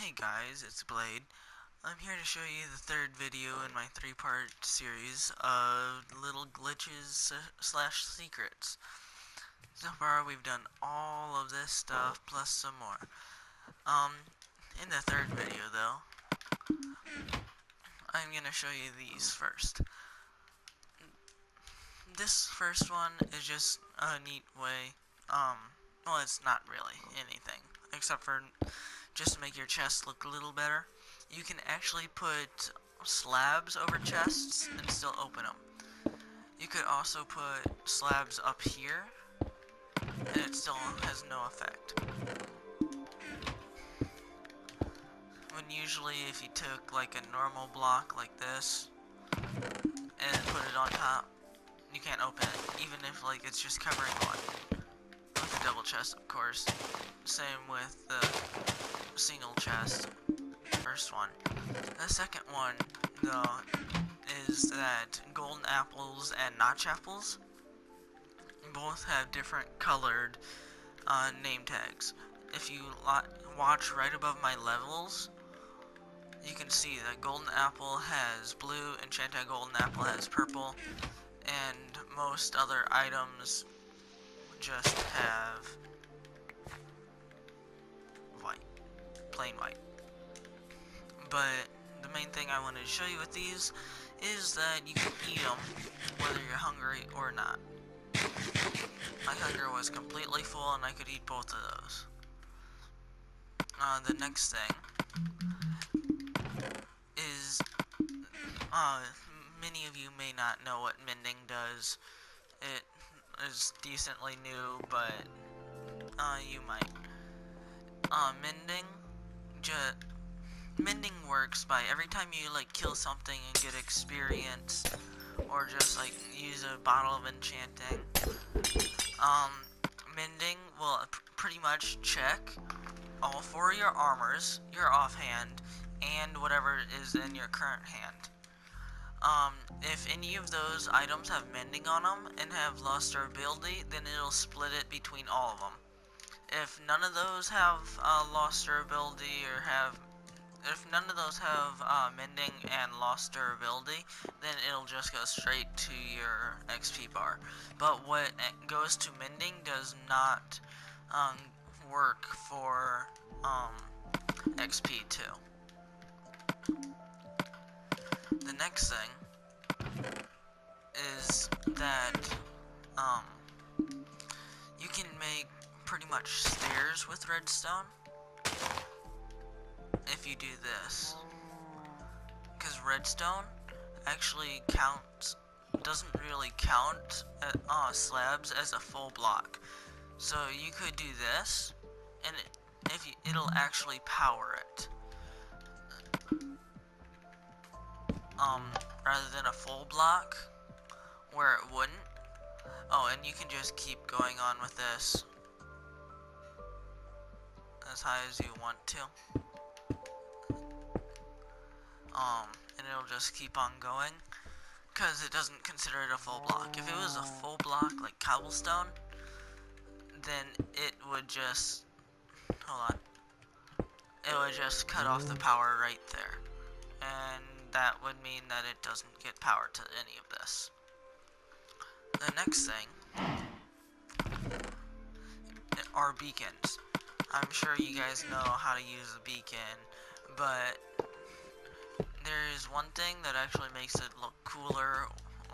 Hey guys, it's Blade. I'm here to show you the third video in my three-part series of little glitches slash secrets. So far we've done all of this stuff plus some more. In the third video though, I'm gonna show you these first. This first one is just a neat way, well, it's not really anything, except for just to make your chest look a little better. You can actually put slabs over chests and still open them. You could also put slabs up here, and it still has no effect. When usually if you took like a normal block like this, and put it on top, you can't open it, even if like it's just covering one. With a double chest, of course. Same with the single chest. First one. The second one, though, is that golden apples and notch apples both have different colored name tags. If you watch right above my levels, you can see that golden apple has blue, enchanted golden apple has purple, and most other items just have white, plain white. But the main thing I wanted to show you with these is that you can eat them whether you're hungry or not. My hunger was completely full and I could eat both of those. The next thing is, many of you may not know what mending does. It is decently new, but you might. Mending works by every time you like kill something and get experience, or just like use a bottle of enchanting. Mending will pretty much check all four of your armors, your offhand, and whatever is in your current hand. If any of those items have mending on them and have lost durability, then it'll split it between all of them. If none of those have lost durability if none of those have mending and lost durability, then it'll just go straight to your XP bar. But what goes to mending does not work for XP too. The next thing is that you can make pretty much stairs with redstone if you do this, because redstone actually doesn't really count slabs as a full block. So you could do this, and it'll actually power it, rather than a full block where it wouldn't. Oh, and you can just keep going on with this as high as you want to. And it'll just keep on going, because it doesn't consider it a full block. If it was a full block like cobblestone, then it would just, hold on, it would just cut off the power right there, and that would mean that it doesn't get power to any of this. The next thing are beacons. I'm sure you guys know how to use a beacon, but there is one thing that actually makes it look cooler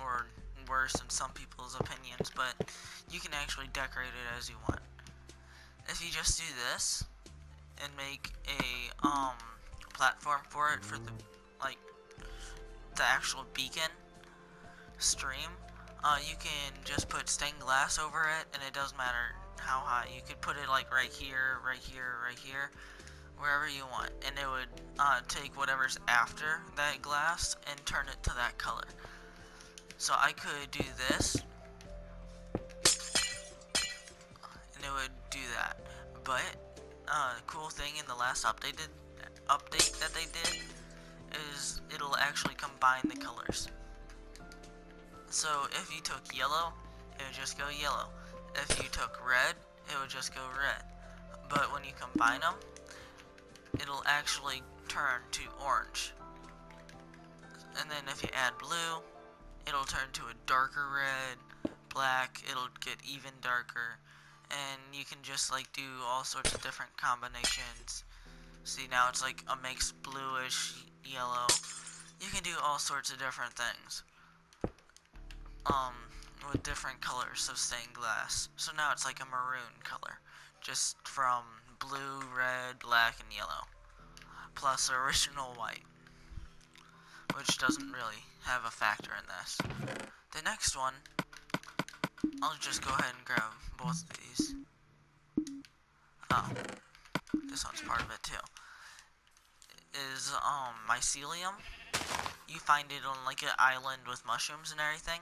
or worse in some people's opinions, but you can actually decorate it as you want. If you just do this and make a platform for it for the actual beacon stream, you can just put stained glass over it, and it doesn't matter how high. You could put it like right here, right here, right here, wherever you want, and it would take whatever's after that glass and turn it to that color. So I could do this, and it would do that. But the cool thing in the last update that they did is it'll actually combine the colors. So if you took yellow, it would just go yellow. If you took red, it would just go red. But when you combine them, it'll actually turn to orange. And then if you add blue, it'll turn to a darker red. Black, it'll get even darker. And you can just like do all sorts of different combinations. See, now it's like a mixed bluish yellow. You can do all sorts of different things. With different colors of stained glass. So now it's like a maroon color. Just from blue, red, black, and yellow. Plus original white. Which doesn't really have a factor in this. The next one, I'll just go ahead and grab both of these. Oh, this one's part of it too. Is mycelium. You find it on like an island with mushrooms and everything.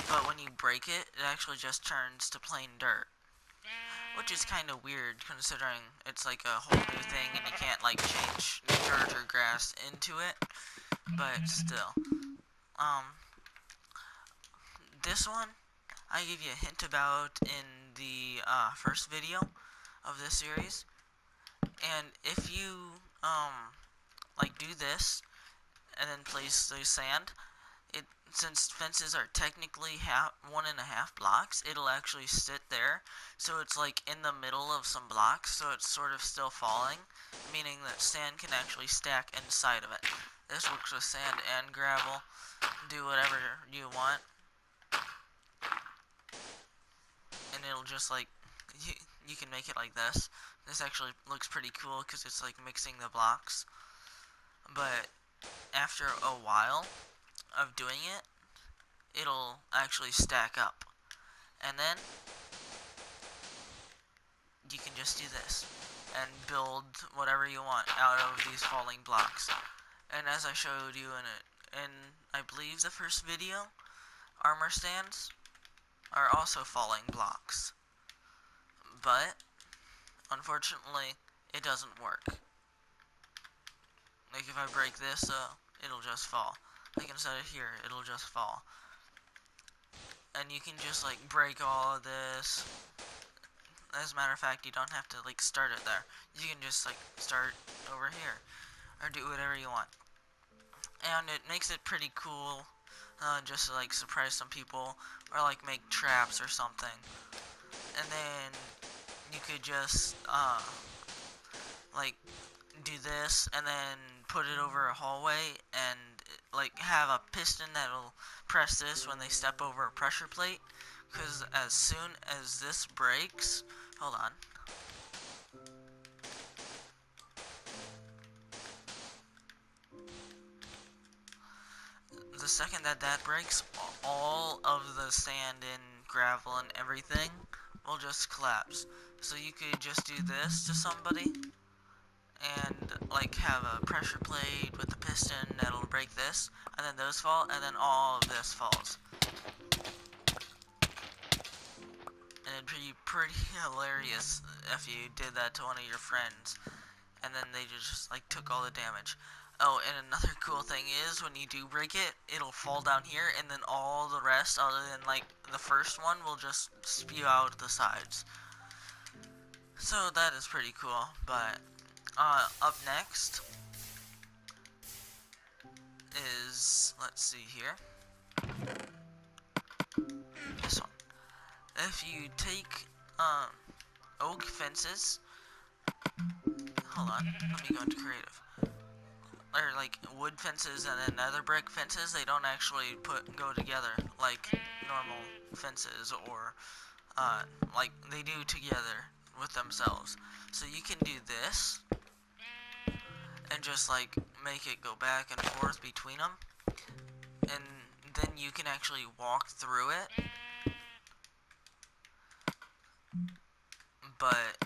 But when you break it, it actually just turns to plain dirt. Which is kind of weird considering it's like a whole new thing and you can't like change dirt or grass into it. But still. This one, I gave you a hint about in the first video of this series. And if you like do this and then place the sand, since fences are technically 1.5 blocks, it'll actually sit there. So it's like in the middle of some blocks, so it's sort of still falling, meaning that sand can actually stack inside of it. This works with sand and gravel. Do whatever you want. And it'll just like, you can make it like this. This actually looks pretty cool because it's like mixing the blocks. But after a while of doing it, it'll actually stack up. And then you can just do this and build whatever you want out of these falling blocks. And as I showed you in I believe the first video, armor stands are also falling blocks. But unfortunately, it doesn't work. Like if I break this, it'll just fall. Like instead of here, it'll just fall. And you can just like break all of this. As a matter of fact, you don't have to like start it there. You can just like start over here. Or do whatever you want. And it makes it pretty cool. Just to like surprise some people. Or like make traps or something. And then you could just like do this and then put it over a hallway and like have a piston that'll press this when they step over a pressure plate, because as soon as this breaks, hold on, the second that breaks, all of the sand and gravel and everything will just collapse. So you could just do this to somebody and like have a pressure plate with a piston that'll break this, and then those fall, and then all of this falls. And it'd be pretty hilarious if you did that to one of your friends, and then they just like took all the damage. Oh, and another cool thing is when you do break it, it'll fall down here, and then all the rest, other than like the first one, will just spew out the sides. So that is pretty cool. But up next is, let's see here, this one. If you take oak fences, hold on, let me go into creative. Or like wood fences and then nether brick fences, they don't actually go together like normal fences, or like they do together with themselves. So you can do this and just like make it go back and forth between them, and then you can actually walk through it. But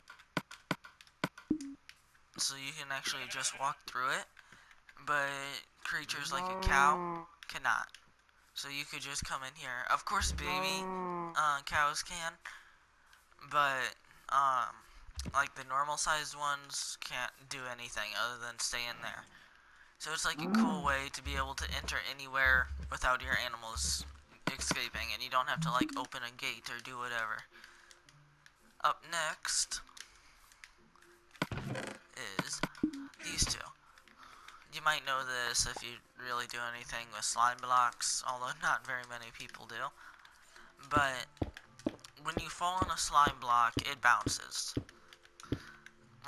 so you can actually just walk through it, but creatures like a cow cannot. So you could just come in here. Of course baby cows can, but like the normal sized ones can't do anything other than stay in there. So it's like a cool way to be able to enter anywhere without your animals escaping, and you don't have to like open a gate or do whatever. Up next is might know this if you really do anything with slime blocks, although not very many people do. But when you fall on a slime block, it bounces.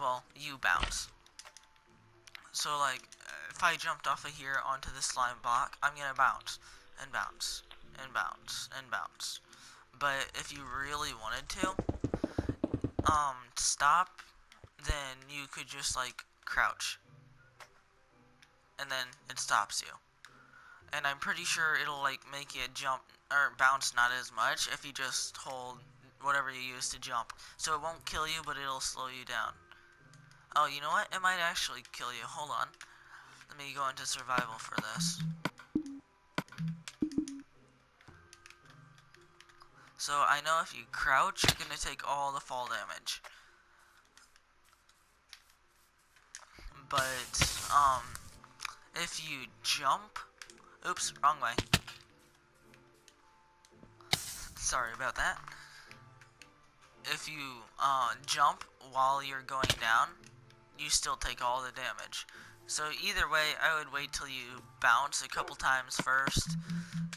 Well, you bounce. So like, if I jumped off of here onto this slime block, I'm gonna bounce, and bounce, and bounce, and bounce. But if you really wanted to, stop, then you could just like crouch. And then it stops you. And I'm pretty sure it'll like make you jump, or bounce not as much if you just hold whatever you use to jump. So it won't kill you, but it'll slow you down. Oh, you know what? It might actually kill you. Hold on. Let me go into survival for this. So I know if you crouch, you're gonna take all the fall damage. But, if you jump... Oops, wrong way. Sorry about that. If you, jump while you're going down, you still take all the damage. So either way, I would wait till you bounce a couple times first,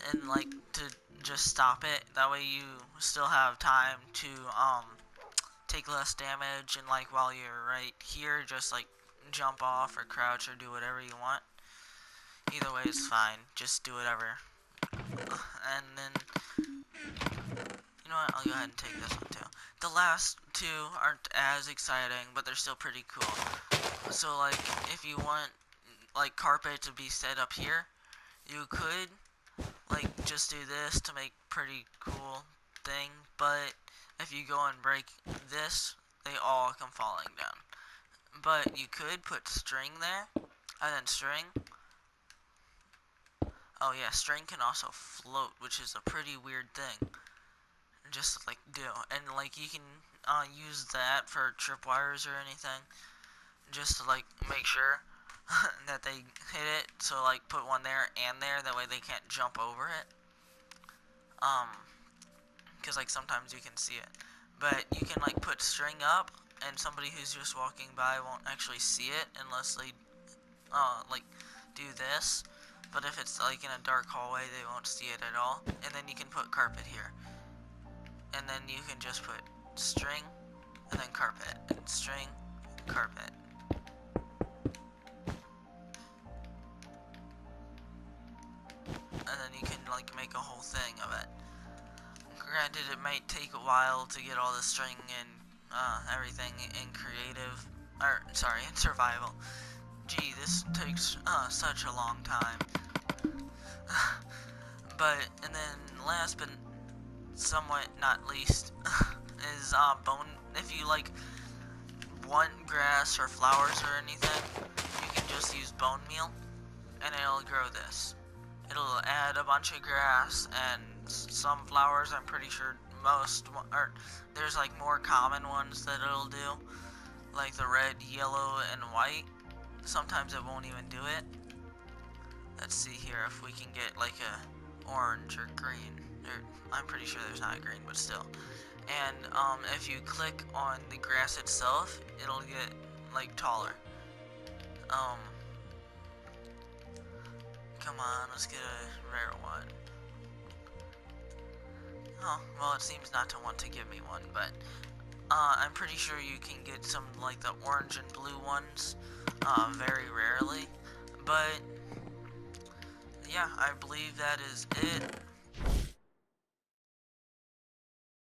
and, like, to just stop it. That way you still have time to, take less damage, and, like, while you're right here, just, like, jump off or crouch or do whatever you want. Either way is fine. Just do whatever. And then, you know what? I'll go ahead and take this one too. The last two aren't as exciting, but they're still pretty cool. So, like, if you want, like, carpet to be set up here, you could, like, just do this to make pretty cool thing. But if you go and break this, they all come falling down. But you could put string there, and then string. Oh yeah, string can also float, which is a pretty weird thing. Just like do, and like you can use that for tripwires or anything, just to like make sure that they hit it. So like put one there and there, that way they can't jump over it. Because like sometimes you can see it, but you can like put string up, and somebody who's just walking by won't actually see it unless they like do this. But if it's like in a dark hallway, they won't see it at all. And then you can put carpet here. And then you can just put string, and then carpet, and string, carpet. And then you can like make a whole thing of it. Granted, it might take a while to get all the string and everything in creative, or sorry, in survival. Gee, this takes such a long time. But, and then last but somewhat not least, is bone. If you like want grass or flowers or anything, you can just use bone meal, and it'll grow this. It'll add a bunch of grass and some flowers. I'm pretty sure most, or there's like more common ones that it'll do, like the red, yellow, and white. Sometimes it won't even do it. Let's see here if we can get like a orange or green. I'm pretty sure there's not a green, but still. And if you click on the grass itself, it'll get like taller. Come on, let's get a rare one. Oh, well, it seems not to want to give me one, but I'm pretty sure you can get some like the orange and blue ones very rarely. But yeah, I believe that is it